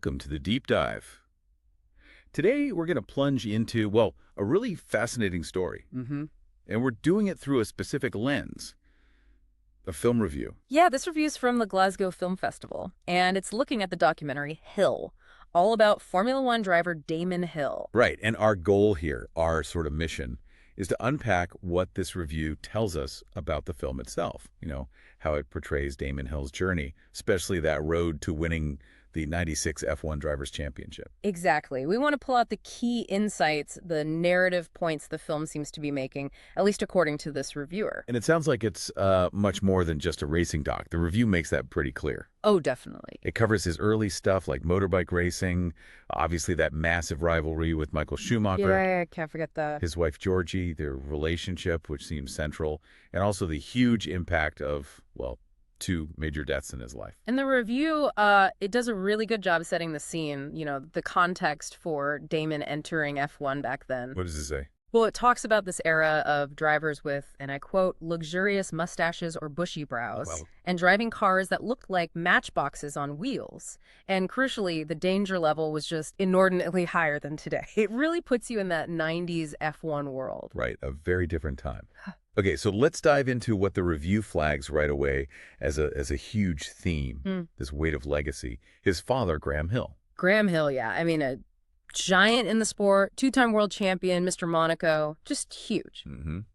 welcome to the Deep Dive. Today, we're going to plunge into, well, a really fascinating story. And we're doing it through a specific lens, a film review. Yeah, this review's from the Glasgow Film Festival, and it's looking at the documentary Hill, all about Formula One driver Damon Hill. Right, and our goal here, our sort of mission, is to unpack what this review tells us about the film itself. How it portrays Damon Hill's journey, especially that road to winning the 96 F1 Drivers' Championship. Exactly. We want to pull out the key insights, the narrative points the film seems to be making, at least according to this reviewer. And it sounds like it's much more than just a racing doc. The review makes that pretty clear. Oh, definitely. It covers his early stuff like motorbike racing, obviously that massive rivalry with Michael Schumacher. Yeah, I can't forget that. His wife Georgie, their relationship, which seems central, and also the huge impact of, well, 2 major deaths in his life. And the review, it does a really good job setting the scene, the context for Damon entering F1 back then. What does it say? Well, it talks about this era of drivers with, and I quote, luxurious mustaches or bushy brows, and driving cars that looked like matchboxes on wheels. And crucially, the danger level was just inordinately higher than today. It really puts you in that 90s F1 world. Right, a very different time. Okay, so let's dive into what the review flags right away as a huge theme, this weight of legacy. His father, Graham Hill. Graham Hill, yeah. I mean, a giant in the sport, 2-time world champion, Mr. Monaco, just huge.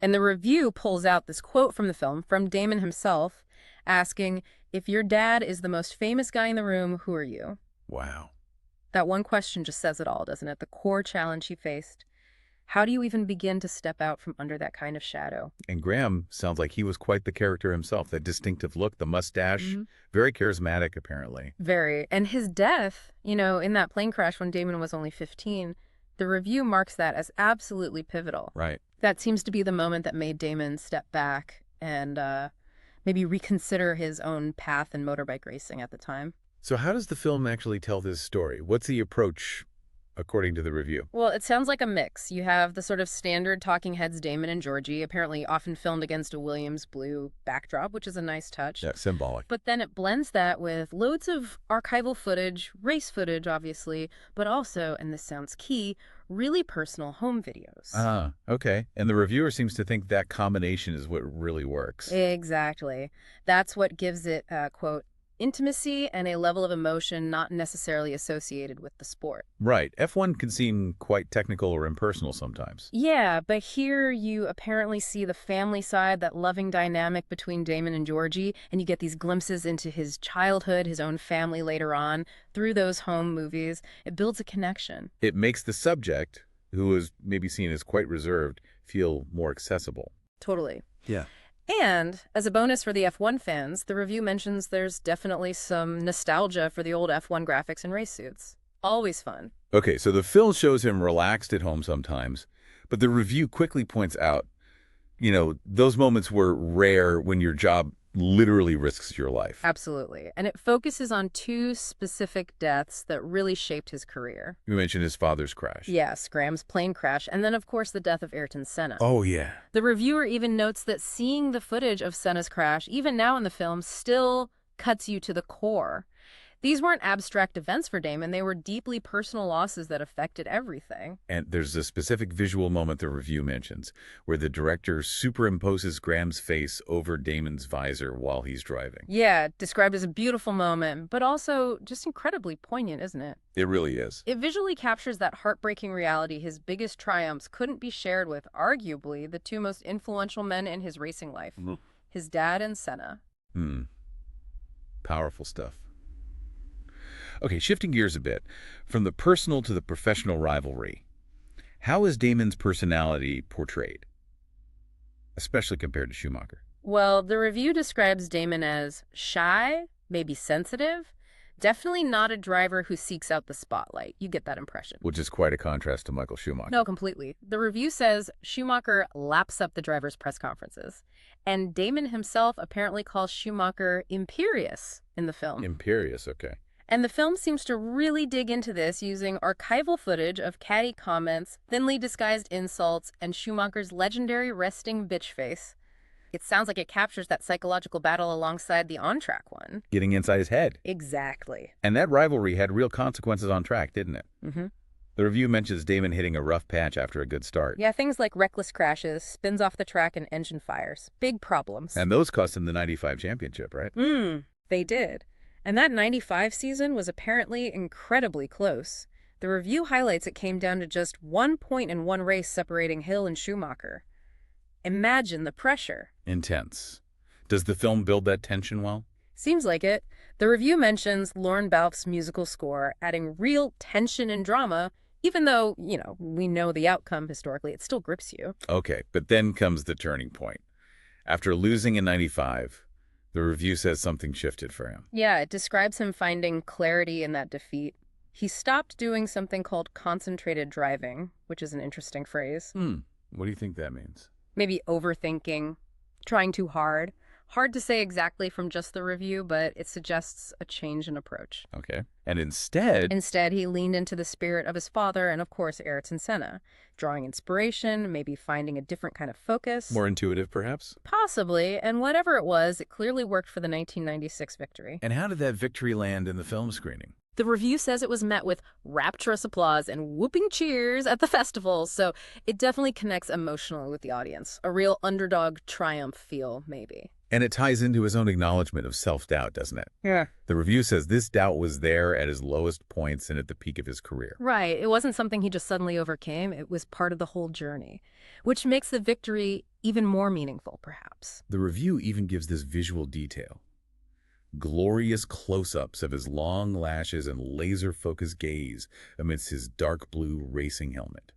And the review pulls out this quote from the film, from Damon himself, asking, if your dad is the most famous guy in the room, who are you? Wow. That one question just says it all, doesn't it? The core challenge he faced. How do you even begin to step out from under that kind of shadow? And Graham sounds like he was quite the character himself. That distinctive look, the mustache, very charismatic, apparently. Very. And his death, in that plane crash when Damon was only 15, the review marks that as absolutely pivotal. Right. That seems to be the moment that made Damon step back and maybe reconsider his own path in motorbike racing at the time. So how does the film actually tell this story? What's the approach according to the review? Well, it sounds like a mix. You have the sort of standard talking heads Damon and Georgie, apparently often filmed against a Williams blue backdrop, which is a nice touch. Yeah, symbolic. But then it blends that with loads of archival footage, race footage, obviously, but also, and this sounds key, really personal home videos. Ah, okay. And the reviewer seems to think that combination is what really works. Exactly. That's what gives it, quote, intimacy and a level of emotion not necessarily associated with the sport. Right. F1 can seem quite technical or impersonal sometimes. Yeah, but here you apparently see the family side, that loving dynamic between Damon and Georgie, and you get these glimpses into his childhood, his own family later on, through those home movies. It builds a connection. It makes the subject, who is maybe seen as quite reserved, feel more accessible. Totally. Yeah. And, as a bonus for the F1 fans, the review mentions there's definitely some nostalgia for the old F1 graphics and race suits. Always fun. Okay, so the film shows him relaxed at home sometimes, but the review quickly points out, those moments were rare when your job literally risks your life. Absolutely. And it focuses on 2 specific deaths that really shaped his career. You mentioned his father's crash. Yes, Graham's plane crash, and then, of course, the death of Ayrton Senna. Oh, yeah. The reviewer even notes that seeing the footage of Senna's crash, even now in the film, still cuts you to the core. These weren't abstract events for Damon. They were deeply personal losses that affected everything. And there's a specific visual moment the review mentions where the director superimposes Graham's face over Damon's visor while he's driving. Yeah, described as a beautiful moment, but also just incredibly poignant, isn't it? It really is. It visually captures that heartbreaking reality his biggest triumphs couldn't be shared with, arguably, the 2 most influential men in his racing life, his dad and Senna. Powerful stuff. Okay, shifting gears a bit, from the personal to the professional rivalry. How is Damon's personality portrayed, especially compared to Schumacher? Well, the review describes Damon as shy, maybe sensitive, definitely not a driver who seeks out the spotlight. You get that impression. Which is quite a contrast to Michael Schumacher. No, completely. The review says Schumacher laps up the driver's press conferences, and Damon himself apparently calls Schumacher imperious in the film. Imperious, okay. And the film seems to really dig into this using archival footage of catty comments, thinly disguised insults, and Schumacher's legendary resting bitch face. It sounds like it captures that psychological battle alongside the on-track one. Getting inside his head. Exactly. And that rivalry had real consequences on track, didn't it? Mm-hmm. The review mentions Damon hitting a rough patch after a good start. Yeah, things like reckless crashes, spins off the track, and engine fires. Big problems. And those cost him the '95 championship, right? They did. And that '95 season was apparently incredibly close. The review highlights it came down to just 1 point in one race separating Hill and Schumacher. Imagine the pressure. Intense. Does the film build that tension well? Seems like it. The review mentions Lorne Balfe's musical score, adding real tension and drama, even though, we know the outcome historically, it still grips you. Okay, but then comes the turning point. After losing in '95, the review says something shifted for him. Yeah, it describes him finding clarity in that defeat. He stopped doing something called concentrated driving, which is an interesting phrase. What do you think that means? Maybe overthinking, trying too hard. Hard to say exactly from just the review, but it suggests a change in approach. Okay. And instead, he leaned into the spirit of his father and, of course, Ayrton Senna, drawing inspiration, maybe finding a different kind of focus. more intuitive, perhaps? Possibly, and whatever it was, it clearly worked for the 1996 victory. And how did that victory land in the film screening? The review says it was met with rapturous applause and whooping cheers at the festival, so it definitely connects emotionally with the audience. A real underdog triumph feel, maybe. And it ties into his own acknowledgement of self-doubt, doesn't it? Yeah. The review says this doubt was there at his lowest points and at the peak of his career. Right. It wasn't something he just suddenly overcame. It was part of the whole journey, which makes the victory even more meaningful, perhaps. The review even gives this visual detail. Glorious close-ups of his long lashes and laser-focused gaze amidst his dark blue racing helmet,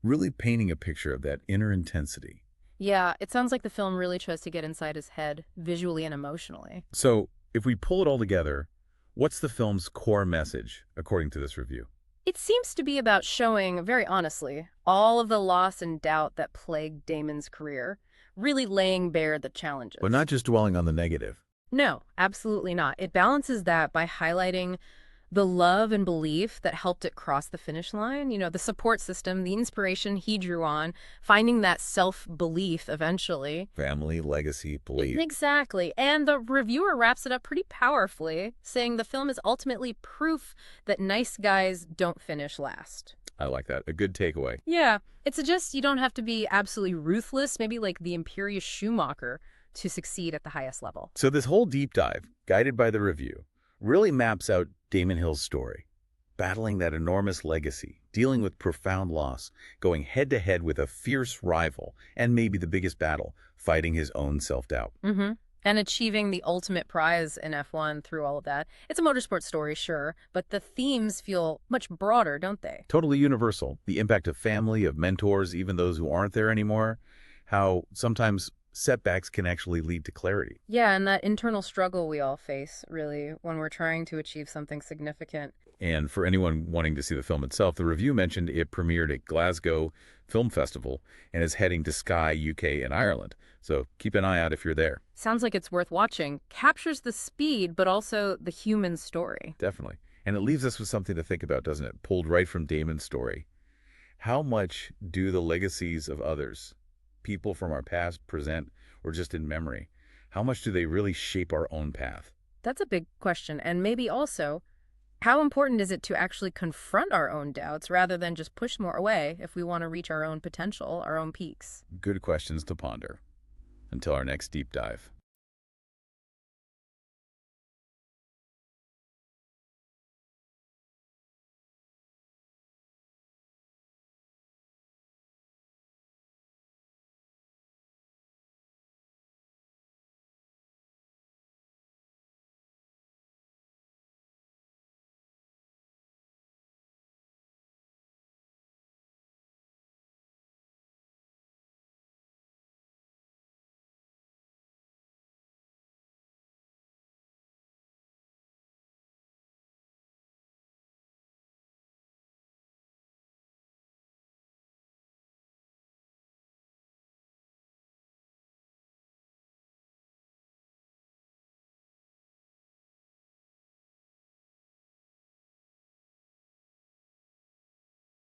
really painting a picture of that inner intensity. Yeah, it sounds like the film really tries to get inside his head, visually and emotionally. So, if we pull it all together, what's the film's core message, according to this review? It seems to be about showing, very honestly, all of the loss and doubt that plagued Damon's career, really laying bare the challenges. But not just dwelling on the negative. No, absolutely not. It balances that by highlighting the love and belief that helped it cross the finish line, the support system, the inspiration he drew on, finding that self-belief eventually. Family, legacy, belief. Exactly. And the reviewer wraps it up pretty powerfully, saying the film is ultimately proof that nice guys don't finish last. I like that. A good takeaway. Yeah. It suggests you don't have to be absolutely ruthless, maybe like the imperious Schumacher, to succeed at the highest level. So this whole deep dive, guided by the review, really maps out Damon Hill's story, battling that enormous legacy, dealing with profound loss, going head-to-head with a fierce rival, and maybe the biggest battle, fighting his own self-doubt. And achieving the ultimate prize in F1 through all of that. It's a motorsport story, sure, but the themes feel much broader, don't they? Totally universal. The impact of family, of mentors, even those who aren't there anymore, how sometimes setbacks can actually lead to clarity. Yeah, and that internal struggle we all face, really, when we're trying to achieve something significant. And for anyone wanting to see the film itself, the review mentioned it premiered at Glasgow Film Festival and is heading to Sky, UK, and Ireland. So keep an eye out if you're there. Sounds like it's worth watching. Captures the speed, but also the human story. Definitely. And it leaves us with something to think about, doesn't it? Pulled right from Damon's story. How much do the legacies of others, people from our past, present, or just in memory, how much do they really shape our own path? That's a big question. And maybe also, how important is it to actually confront our own doubts rather than just push more away if we want to reach our own potential, our own peaks? Good questions to ponder. Until our next deep dive.